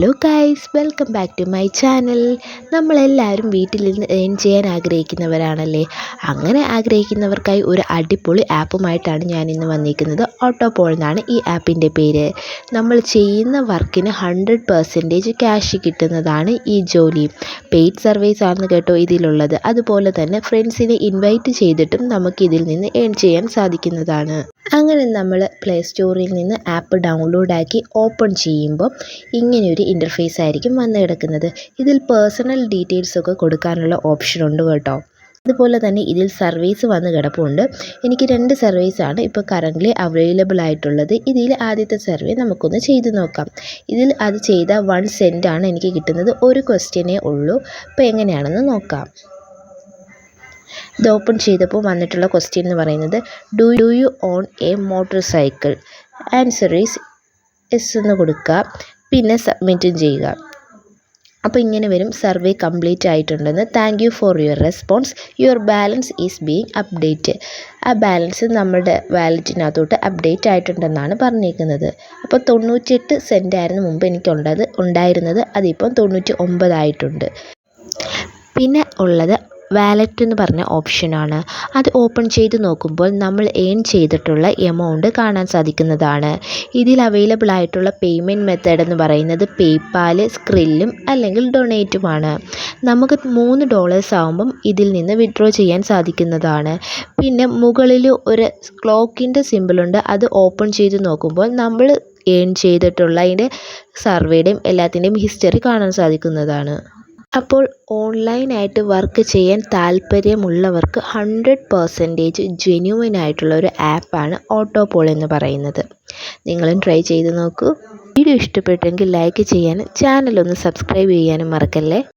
Hello guys, welcome back to my channel. നമ്മളെല്ലാവരും വീട്ടിൽ നിന്ന് ഏൺ ചെയ്യാൻ ആഗ്രഹിക്കുന്നവരാണല്ലേ. അങ്ങനെ ആഗ്രഹിക്കുന്നവർക്കായി ഒരു അടിപൊളി ആപ്പുമായിട്ടാണ് ഞാൻ ഇന്ന് വന്നിരിക്കുന്നത്. ഓട്ടോപോൾ എന്നാണ് ഈ ആപ്പിൻ്റെ പേര്. നമ്മൾ ചെയ്യുന്ന വർക്കിന് 100% ക്യാഷ് കിട്ടുന്നതാണ് ഈ ജോലി. പെയ്ഡ് സർവീസ് ആണെന്ന് കേട്ടോ ഇതിലുള്ളത്. അതുപോലെ തന്നെ ഫ്രണ്ട്സിനെ ഇൻവൈറ്റ് ചെയ്തിട്ടും നമുക്ക് ഇതിൽ നിന്ന് ഏൺ ചെയ്യാൻ സാധിക്കുന്നതാണ്. അങ്ങനെ നമ്മൾ പ്ലേ സ്റ്റോറിൽ നിന്ന് ആപ്പ് ഡൗൺലോഡാക്കി ഓപ്പൺ ചെയ്യുമ്പോൾ ഇങ്ങനെയൊരു ഇൻ്റർഫേസ് ആയിരിക്കും വന്ന് കിടക്കുന്നത്. ഇതിൽ പേഴ്സണൽ ഡീറ്റെയിൽസൊക്കെ കൊടുക്കാനുള്ള ഓപ്ഷൻ ഉണ്ട് കേട്ടോ. അതുപോലെ തന്നെ ഇതിൽ സർവീസ് വന്ന് കിടപ്പുണ്ട്. എനിക്ക് 2 സർവീസാണ് ഇപ്പോൾ കറൻ്റ്ലി അവൈലബിൾ ആയിട്ടുള്ളത്. ഇതിൽ ആദ്യത്തെ സർവേ നമുക്കൊന്ന് ചെയ്ത് നോക്കാം. ഇതിൽ അത് ചെയ്ത 1 സെൻറ്റാണ് എനിക്ക് കിട്ടുന്നത്. ഒരു ക്വസ്റ്റ്യനേ ഉള്ളൂ. അപ്പോൾ എങ്ങനെയാണെന്ന് നോക്കാം. ഇത് ഓപ്പൺ ചെയ്തപ്പോൾ വന്നിട്ടുള്ള ക്വസ്റ്റ്യൻ എന്ന് പറയുന്നത് do you own a motorcycle? Answer is yes എന്ന് കൊടുക്കുക. പിന്നെ സബ്മിറ്റും ചെയ്യുക. അപ്പോൾ ഇങ്ങനെ വരും, സർവേ കംപ്ലീറ്റ് ആയിട്ടുണ്ടെന്ന്. Thank you for your response, your balance is being update. ആ ബാലൻസ് നമ്മുടെ വാലറ്റിനകത്തോട്ട് അപ്ഡേറ്റ് ആയിട്ടുണ്ടെന്നാണ് പറഞ്ഞിരിക്കുന്നത്. അപ്പോൾ 98 സെൻറ്റ് ആയിരുന്നു മുമ്പ് ഉണ്ടായിരുന്നത്. അതിപ്പം 99 ആയിട്ടുണ്ട്. പിന്നെ ഉള്ളത് വാലറ്റ് എന്ന് പറഞ്ഞ ഓപ്ഷനാണ്. അത് ഓപ്പൺ ചെയ്ത് നോക്കുമ്പോൾ നമ്മൾ ഏൺ ചെയ്തിട്ടുള്ള എമൗണ്ട് കാണാൻ സാധിക്കുന്നതാണ്. ഇതിൽ അവൈലബിൾ ആയിട്ടുള്ള പേയ്മെൻറ്റ് മെത്തേഡ് എന്ന് പറയുന്നത് പേയ്പാൽ, സ്ക്രില്ലും അല്ലെങ്കിൽ ഡൊണേറ്റുമാണ്. നമുക്ക് $3 ആകുമ്പം ഇതിൽ നിന്ന് വിഡ്രോ ചെയ്യാൻ സാധിക്കുന്നതാണ്. പിന്നെ മുകളിൽ ഒരു ക്ലോക്കിൻ്റെ സിമ്പിളുണ്ട്. അത് ഓപ്പൺ ചെയ്ത് നോക്കുമ്പോൾ നമ്മൾ ഏൺ ചെയ്തിട്ടുള്ള അതിൻ്റെ സർവേയുടെയും എല്ലാത്തിൻ്റെയും ഹിസ്റ്ററി കാണാൻ സാധിക്കുന്നതാണ്. അപ്പോൾ ഓൺലൈനായിട്ട് വർക്ക് ചെയ്യാൻ താല്പര്യമുള്ളവർക്ക് 100% ജെന്യുവൻ ആയിട്ടുള്ള ഒരു ആപ്പാണ് ഓട്ടോപോൾ എന്ന് പറയുന്നത്. നിങ്ങളും ട്രൈ ചെയ്ത് നോക്കൂ. വീഡിയോ ഇഷ്ടപ്പെട്ടെങ്കിൽ ലൈക്ക് ചെയ്യാനും ചാനലൊന്ന് സബ്സ്ക്രൈബ് ചെയ്യാനും മറക്കല്ലേ.